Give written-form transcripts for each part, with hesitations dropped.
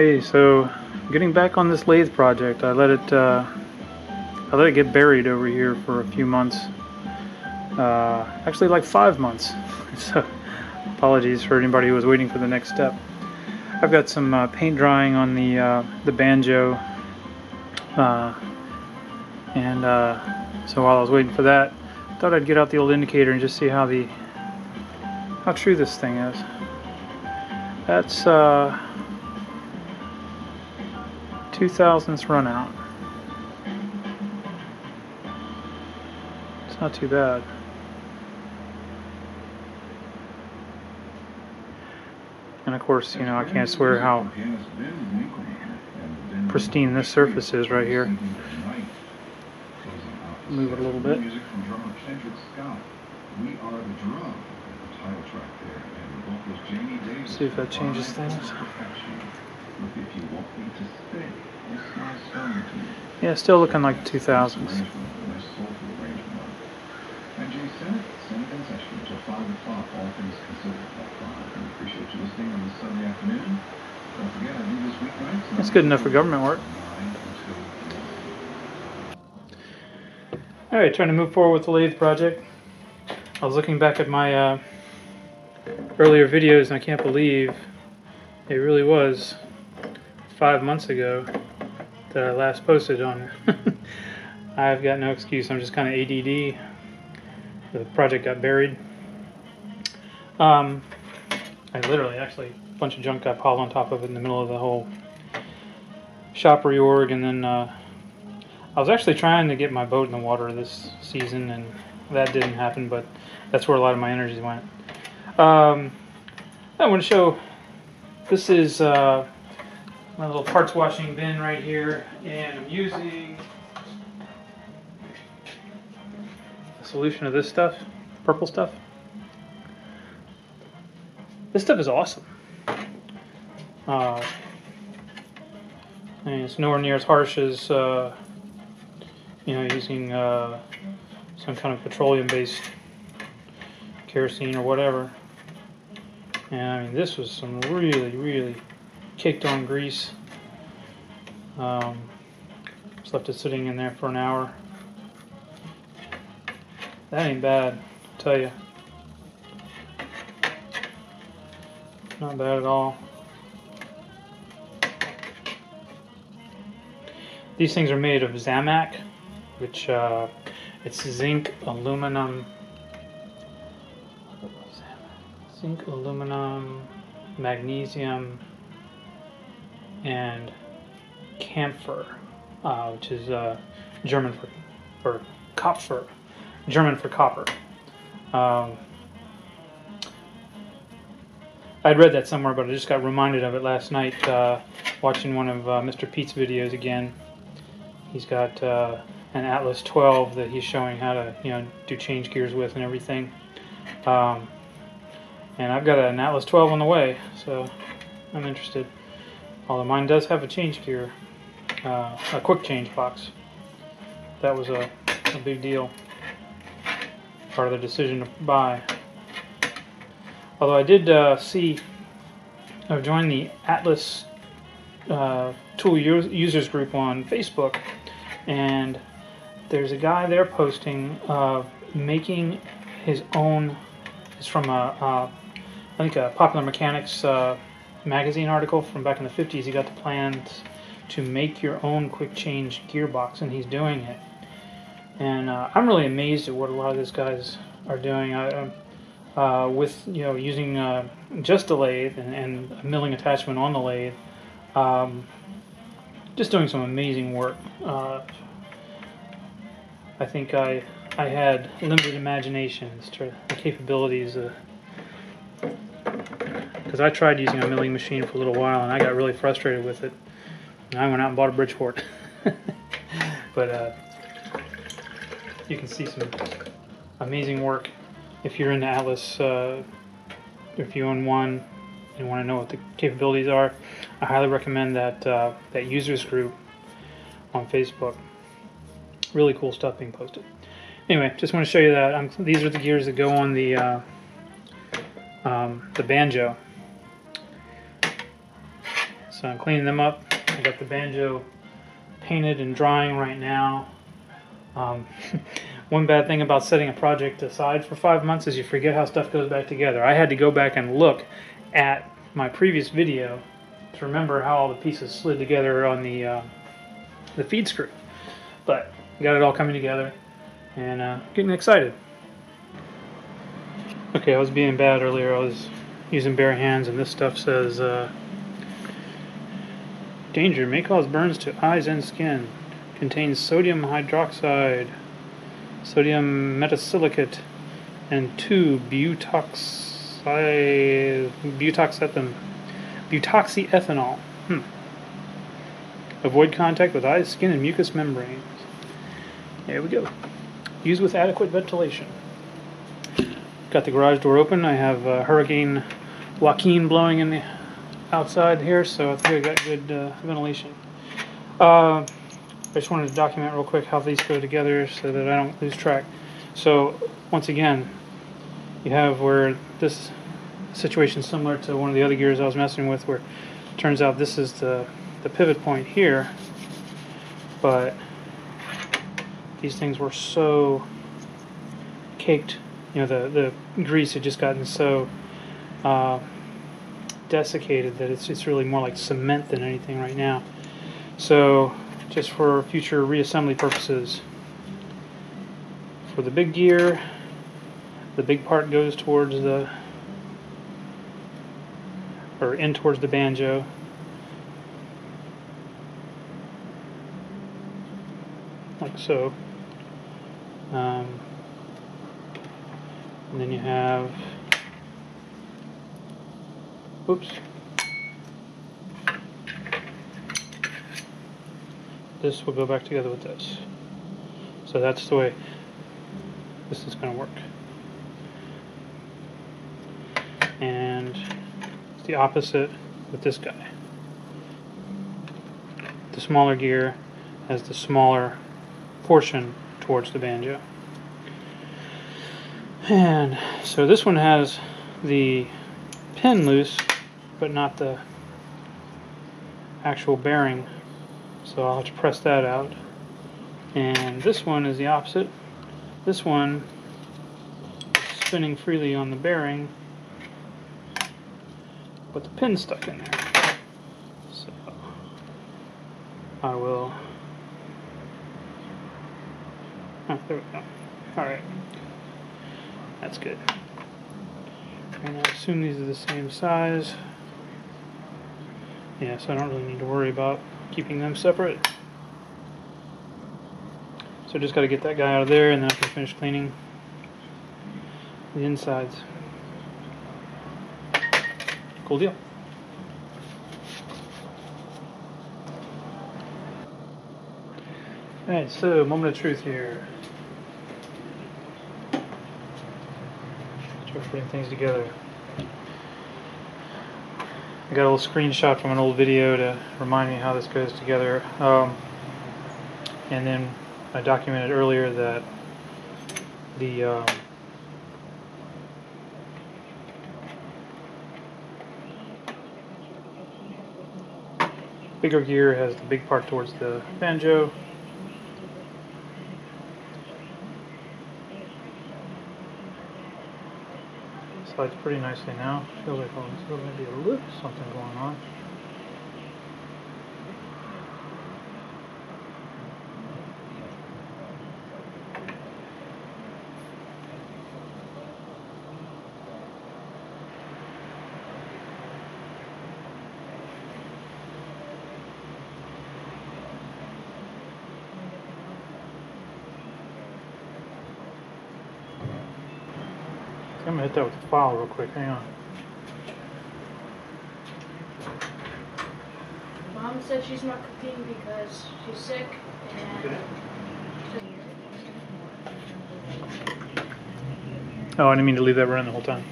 Hey, so getting back on this lathe project, I let it get buried over here for a few months. Actually, like 5 months. So, apologies for anybody who was waiting for the next step. I've got some paint drying on the banjo, so while I was waiting for that, I thought I'd get out the old indicator and just see how true this thing is. That's 2,000ths run out. It's not too bad. And of course, you know, I can't swear how pristine this surface is right here. Move it a little bit. See if that changes things. Yeah, still looking like 2,000ths. That's good enough for government work. Alright, trying to move forward with the lathe project. I was looking back at my earlier videos and I can't believe it really was 5 months ago that I last posted on it. I've got no excuse, I'm just kind of ADD. The project got buried. I literally, actually, a bunch of junk got piled on top of it in the middle of the whole shop reorg, and then I was actually trying to get my boat in the water this season, and that didn't happen, but that's where a lot of my energy went. I want to show, this is my little parts washing bin right here, and I'm using a solution of this stuff, purple stuff. This stuff is awesome. I mean, it's nowhere near as harsh as you know, using some kind of petroleum-based kerosene or whatever. And I mean, this was some really kicked on grease. Just left it sitting in there for an hour. That ain't bad, I'll tell you. Not bad at all. These things are made of Zamac, which it's zinc, aluminum, magnesium, and camphor, which is German for Kopfer, German for copper. I'd read that somewhere, but I just got reminded of it last night watching one of Mr. Pete's videos again. He's got an Atlas 12 that he's showing how to, you know, do change gears with and everything. And I've got an Atlas 12 on the way, so I'm interested. Although mine does have a change gear, a quick change box. That was a big deal. Part of the decision to buy. Although I did see, I've joined the Atlas tool users group on Facebook, and there's a guy there posting making his own. It's from I think a Popular Mechanics magazine article from back in the 50s. He got the plans to make your own quick change gearbox, and he's doing it. And I'm really amazed at what a lot of these guys are doing. With, you know, using just a lathe and a milling attachment on the lathe, just doing some amazing work. I think I had limited imaginations to the capabilities, because I tried using a milling machine for a little while and I got really frustrated with it, and I went out and bought a Bridgeport. But you can see some amazing work. If you're into Atlas, if you own one and want to know what the capabilities are, I highly recommend that that users group on Facebook. Really cool stuff being posted. Anyway, just want to show you that. These are the gears that go on the banjo. So I'm cleaning them up. I got the banjo painted and drying right now. One bad thing about setting a project aside for 5 months is you forget how stuff goes back together. I had to go back and look at my previous video to remember how all the pieces slid together on the feed screw. But got it all coming together and getting excited. Okay, I was being bad earlier. I was using bare hands, and this stuff says danger may cause burns to eyes and skin. Contains sodium hydroxide, sodium metasilicate, and 2-butoxyethanol. Avoid contact with eyes, skin, and mucous membranes. There we go. Use with adequate ventilation. Got the garage door open. I have Hurricane Joaquin blowing in the outside here, so I think I got good ventilation. I just wanted to document real quick how these go together so that I don't lose track. So once again, you have where this situation is similar to one of the other gears I was messing with, where it turns out this is the pivot point here, but these things were so caked, you know, the grease had just gotten so desiccated that it's really more like cement than anything right now. So just for future reassembly purposes, for the big gear, the big part goes towards in towards the banjo. Like so. And then you have, oops, this will go back together with this. So that's the way this is going to work. And it's the opposite with this guy. The smaller gear has the smaller portion towards the banjo. And so this one has the pin loose, but not the actual bearing. So I'll have to press that out. And this one is the opposite. This one is spinning freely on the bearing, but the pin's stuck in there. So I will. Oh, there we go. Alright. That's good. And I assume these are the same size. Yeah, so I don't really need to worry about keeping them separate. So just got to get that guy out of there, and then I can finish cleaning the insides. Cool deal. Alright, so moment of truth here. Start putting things together. I got a little screenshot from an old video to remind me how this goes together. And then I documented earlier that the bigger gear has the big part towards the banjo. Slides pretty nicely now. Feels like there's maybe a little something going on. I'm going to hit that with the file real quick. Hang on. Mom said she's not cooking because she's sick and... Okay. Oh, I didn't mean to leave that running the whole time.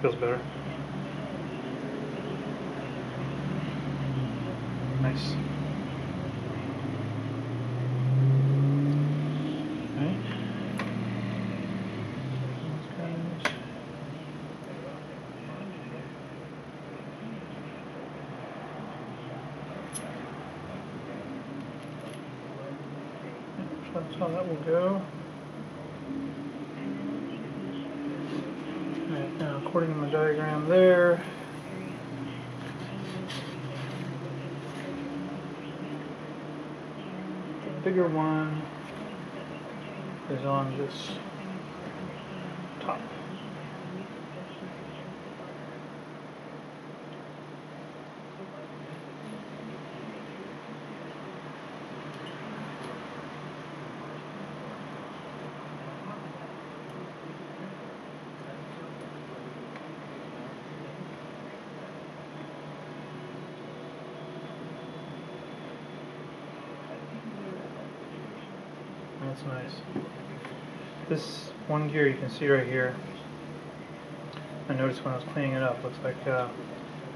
Feels better. Nice. So that's how that will go. Alright, now according to my diagram there, the bigger one is on this top. That's nice. This one gear you can see right here, I noticed when I was cleaning it up, looks like, I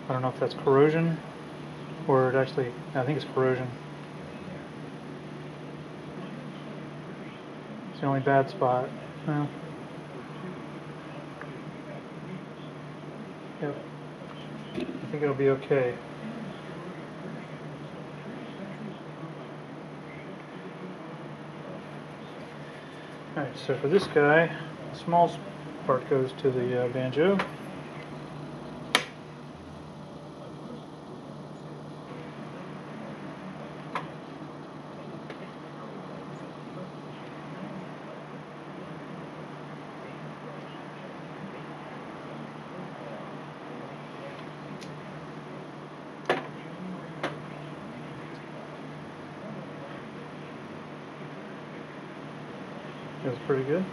don't know if that's corrosion, or it actually, I think it's corrosion. It's the only bad spot. Well, yep, I think it'll be okay. Alright, so for this guy, the small part goes to the banjo. Feels pretty good.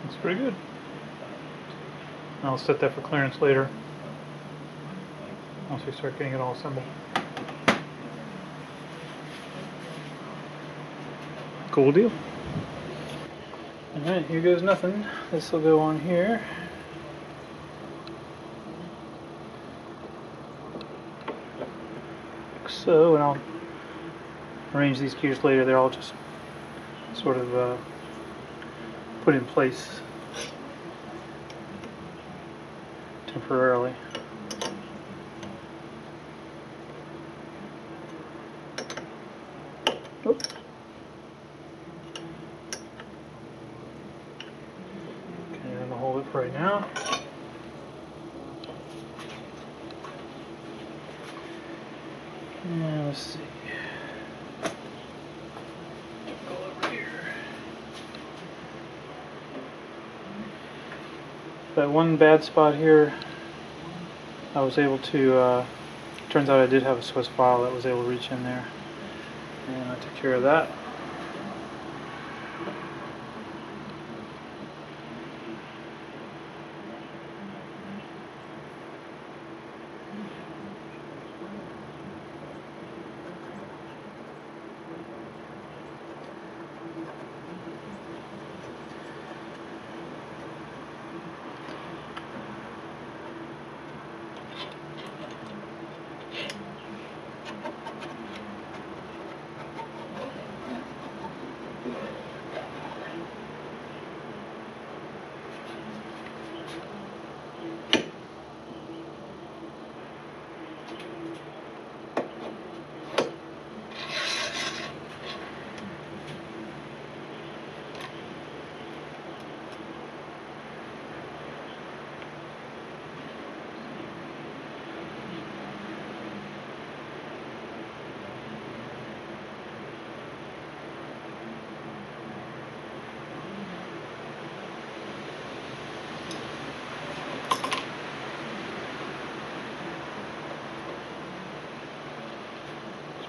Looks pretty good. I'll set that for clearance later once we start getting it all assembled. Cool deal. Alright, here goes nothing. This will go on here. So, and I'll arrange these gears later. They're all just sort of put in place temporarily. Oops. Okay, I'm going to hold it for right now. Now let's see. Go over here. That one bad spot here, I was able to, turns out I did have a Swiss file that was able to reach in there, and I took care of that.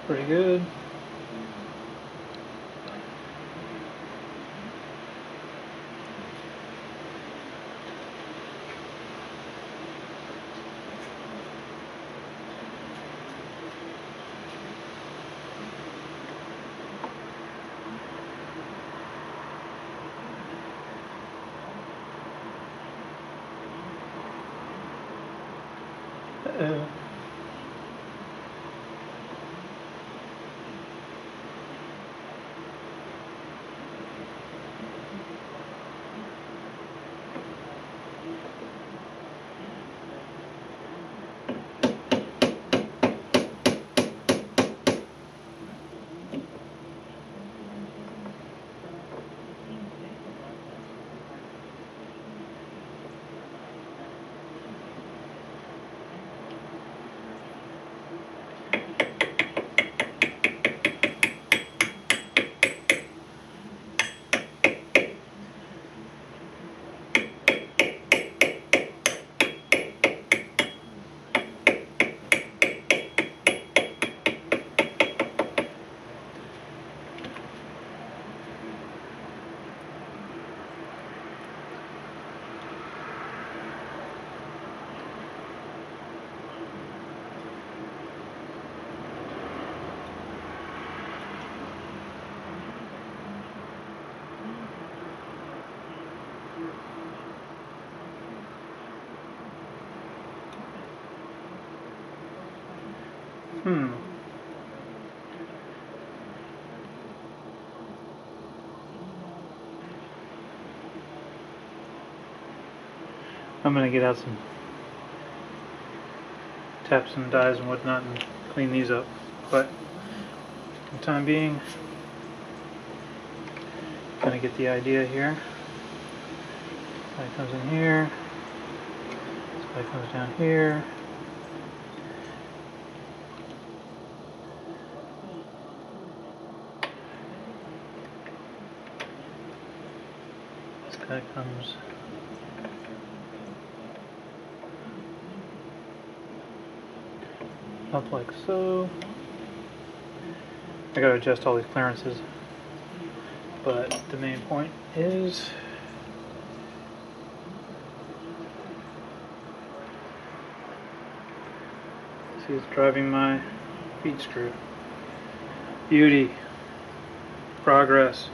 Pretty good. Uh-oh. I'm gonna get out some taps and dies and whatnot and clean these up, but for the time being, gonna get the idea here. This guy comes in here, this guy comes down here. This guy comes up like so. I gotta adjust all these clearances, but the main point is see, it's driving my feed screw. Beauty, progress.